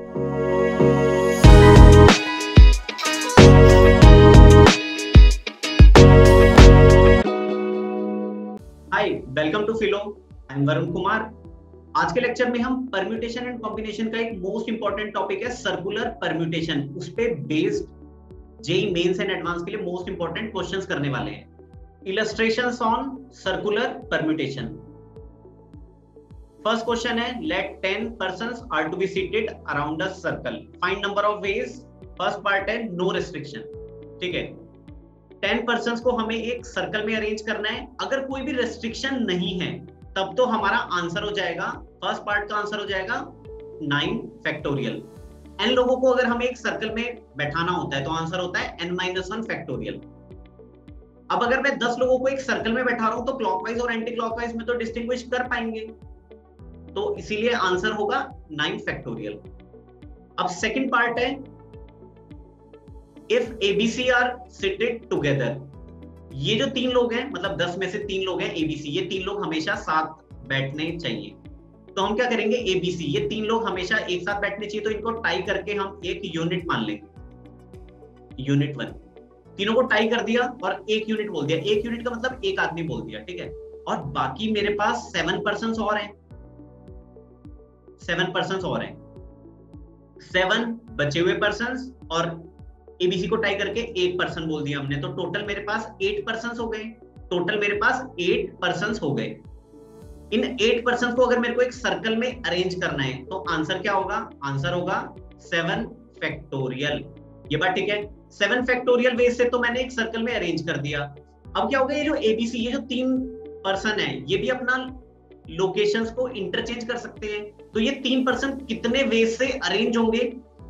Hi, welcome to Filo. I am Varun Kumar. आज के lecture में हम परम्यूटेशन एंड कॉम्बिनेशन का एक मोस्ट इंपॉर्टेंट टॉपिक है सर्कुलर परम्यूटेशन, उस पे based JEE mains and advance के लिए मोस्ट इंपॉर्टेंट क्वेश्चंस करने वाले हैं। Illustrations on circular permutation. First question है, let 10 persons are to be seated around a circle, find number of ways। First part है no restriction, ठीक है। 10 persons को हमें एक सर्कल में अरेंज करना है। अगर कोई भी रेस्ट्रिक्शन नहीं है तब तो हमारा आंसर हो जाएगा, फर्स्ट पार्ट का आंसर हो जाएगा 9 फैक्टोरियल। n लोगों को अगर हमें एक सर्कल में बैठाना होता है तो आंसर होता है n-1 फैक्टोरियल। अब अगर मैं 10 लोगों को एक सर्कल में बैठा रहा हूं तो क्लॉकवाइज और एंटी क्लॉकवाइज में तो डिस्टिंग्विश कर पाएंगे, तो इसीलिए आंसर होगा 9 फैक्टोरियल। अब सेकंड पार्ट है, if ABC are seated together. ये जो 3 लोग हैं, मतलब 10 में से 3 लोग हैं एबीसी, ये 3 लोग हमेशा साथ बैठने चाहिए। तो हम क्या करेंगे, एबीसी ये 3 लोग हमेशा एक साथ बैठने चाहिए, तो इनको टाई करके हम एक यूनिट मान लेंगे, यूनिट 1। तीनों को टाई कर दिया और एक यूनिट बोल दिया। एक यूनिट का मतलब एक आदमी बोल दिया, ठीक है। और बाकी मेरे पास 7 पर्सन्स और हैं, 7 पर्सन्स और हैं, 7 बचे हुए पर्सन्स और एबीसी को टाई करके 8 पर्सन बोल दिया हमने, तो टोटल मेरे पास 8 पर्सन्स हो गए। टोटल मेरे पास 8 पर्सन्स हो गए। इन 8 पर्सन्स को अगर मेरे को एक सर्कल में अरेंज करना है तो आंसर क्या होगा, आंसर होगा 7 फैक्टोरियल। ये बात ठीक है। 7 फैक्टोरियल वेज से तो मैंने एक सर्कल में अरेंज कर दिया। अब क्या होगा, ये जो एबीसी, ये जो 3 पर्सन है, ये भी अपना लोकेशंस को इंटरचेंज कर सकते हैं। तो ये 3 पर्सन कितने वेज से अरेंज होंगे,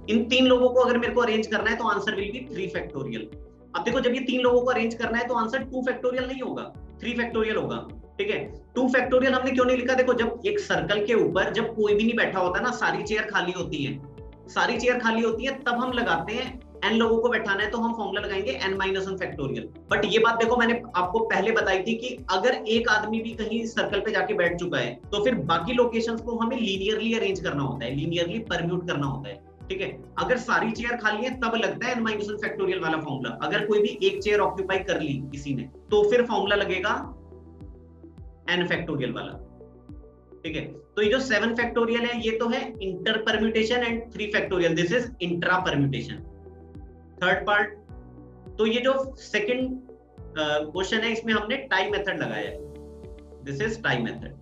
इन 3 लोगों को अगर मेरे को अरेंज करना है तो आंसर विल बी 3 फैक्टोरियल। अब देखो, जब ये 3 लोगों को अरेंज करना है तो आंसर 2 फैक्टोरियल नहीं होगा, 3 फैक्टोरियल होगा, ठीक है। 2 फैक्टोरियल हमने क्यों नहीं लिखा, देखो जब एक सर्कल के ऊपर जब कोई भी नहीं बैठा होता ना, सारी चेयर खाली होती है, सारी चेयर खाली होती है, तब हम लगाते हैं n लोगों को बैठाना है तो हम फॉर्मूला लगाएंगे n-1 फैक्टोरियल। बट ये बात देखो, मैंने आपको पहले बताई थी कि अगर एक आदमी भी कहीं सर्कल पे जाके बैठ चुका है तो फिर बाकी लोकेशंस को हमें लीनियरली अरेंज करना होता है, लीनियरली परम्यूट करना होता है, ठीक है। अगर सारी चेयर खाली है तब लगता है n-1 फैक्टोरियल वाला फॉर्मूला। अगर कोई भी एक चेयर ऑक्यूपाई कर ली किसी ने तो फिर फॉर्मूला लगेगा n फैक्टोरियल वाला, ठीक है। तो ये जो 7 फैक्टोरियल है ये तो है inter permutation, and 3 factorial this is intra permutation. Third part, तो ये जो सेकंड क्वेश्चन है इसमें हमने टाई मेथड लगाया है, this is tie method.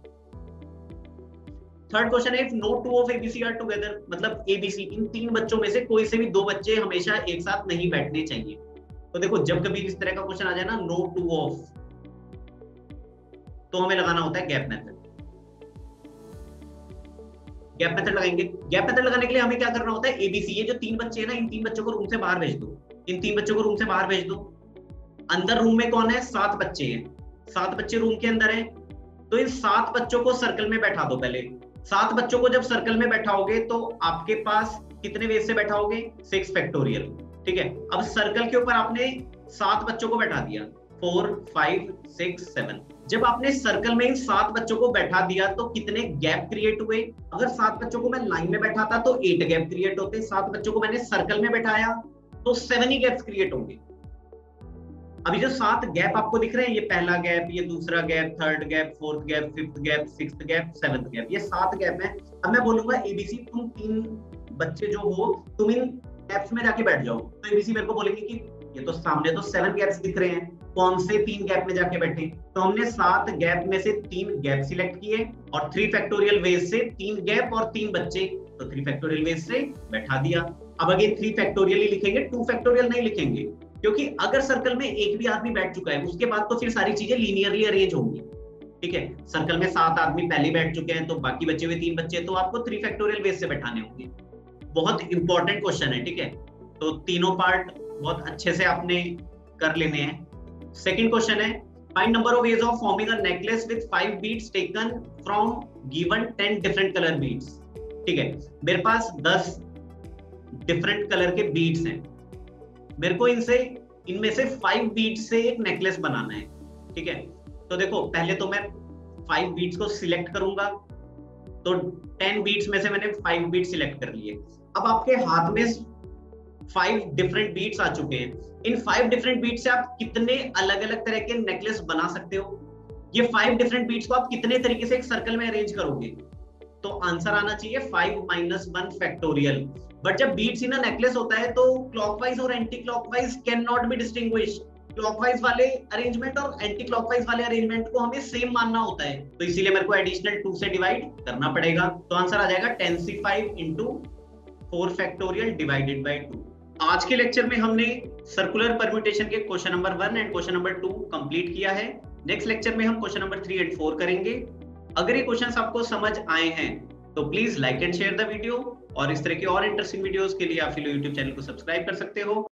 Third question है, if no 2 of ABC are together, मतलब एबीसी इन 3 बच्चों में से कोई से भी 2 बच्चे हमेशा एक साथ नहीं बैठने चाहिए। तो देखो, जब कभी इस तरह का क्वेश्चन आ जाए ना, नो 2 ऑफ, तो हमें लगाना होता है गैप मेथड। गैप मेथड लगाएंगे। गैप मेथड लगाने के लिए हमें क्या करना होता है, एबीसी ये जो 3 बच्चे हैं ना, इन 3 बच्चों को रूम से बाहर भेज दो, इन 3 बच्चों को रूम से बाहर भेज दो। अंदर रूम में कौन है, 7 बच्चे हैं, 7 बच्चे रूम के अंदर हैं। तो इन 7 बच्चों को सर्कल में बैठा दो। पहले 7 बच्चों को जब सर्कल में बैठाओगे तो आपके पास कितने वेज से बैठाओगे, 6 फैक्टोरियल, ठीक है। अब सर्कल के ऊपर आपने 7 बच्चों को बैठा दिया, 4 5 6 7। जब आपने सर्कल में इन 7 बच्चों को बैठा दिया तो कितने गैप क्रिएट हुए, अगर 7 बच्चों को मैं लाइन में बैठाता तो 8 गैप क्रिएट होते, 7 बच्चों को मैंने सर्कल में बैठाया तो 7 ही गैप्स क्रिएट होंगे। अभी जो 7 गैप आपको दिख रहे हैं, ये पहला गैप, ये दूसरा gap, third gap, fourth gap, fifth gap, sixth gap, seventh gap, ये 7 गैप है। अब मैं बोलूंगा एबीसी तुम 3 बच्चे जो हो तुम इन गैप्स में जाके बैठ जाओ, तो एबीसी मेरे को बोलेंगे कि ये तो सामने तो 7 गैप्स दिख रहे हैं, कौन से 3 गैप में जाके बैठे। तो हमने 7 गैप में से 3 गैप सिलेक्ट किए और 3 फैक्टोरियल वेज से 3 गैप और 3 बच्चे, तो 3 फैक्टोरियल वेज से बैठा दिया। अब अगेन 3 फैक्टोरियल ही लिखेंगे, 2 फैक्टोरियल नहीं लिखेंगे, क्योंकि अगर सर्कल में एक भी आदमी बैठ चुका है उसके बाद तो फिर सारी चीजें लीनियरली अरेंज होंगी, ठीक है। सर्कल में 7 आदमी पहले बैठ चुके हैं तो बाकी बचे हुए 3 बच्चे तो आपको 3 फैक्टोरियल वेज से बैठाने होंगे। बहुत इंपॉर्टेंट क्वेश्चन है, ठीक है। तो तीनों पार्ट बहुत अच्छे से आपने कर लेने हैं। सेकंड क्वेश्चन है, find number of ways of forming a necklace with 5 beads taken from given 10 different colour beads, ठीक है। मेरे पास 10 डिफरेंट कलर के बीड्स हैं, मेरे को इनमें से 5 बीड्स से एक नेकलेस बनाना है, ठीक है। तो देखो, पहले तो मैं 5 बीड्स को सिलेक्ट करूंगा, तो 10 बीट्स में से मैंने 5 बीट सिलेक्ट कर लिए। अब आपके हाथ में 5 डिफरेंट बीट्स आ चुके हैं। इन 5 डिफरेंट बीट्स से आप कितने अलग अलग तरह के नेकलेस बना सकते हो? ये 5 डिफरेंट बीट्स को आप कितने तरीके से एक सर्कल में अरेंज करोगे? तो आंसर आना चाहिए 5 - 1 फैक्टोरियल। बट जब बीट्स इन अ नेकलेस होता है तो क्लॉकवाइज और anti clockwise can not be distinguish. Clockwise वाले अरेंजमेंट और एंटी क्लॉकवाइज वाले अरेंजमेंट को हमें सेम मानना होता है, तो इसीलिए मेरे को एडिशनल 2 से डिवाइड करना पड़ेगा। तो आंसर आ जाएगा 10c5 × 4 फैक्टोरियल डिवाइडेड बाय 2। आज के लेक्चर में हमने सर्कुलर परम्यूटेशन के question number 1 and question number 2 complete किया है। नेक्स्ट लेक्चर में हम क्वेश्चन नंबर 3 एंड 4 करेंगे। अगर ये क्वेश्चंस आपको समझ आए हैं तो please like and share the video, और इस तरह की और इंटरेस्टिंग वीडियोस के लिए आप फिलो यूट्यूब चैनल को सब्सक्राइब कर सकते हो।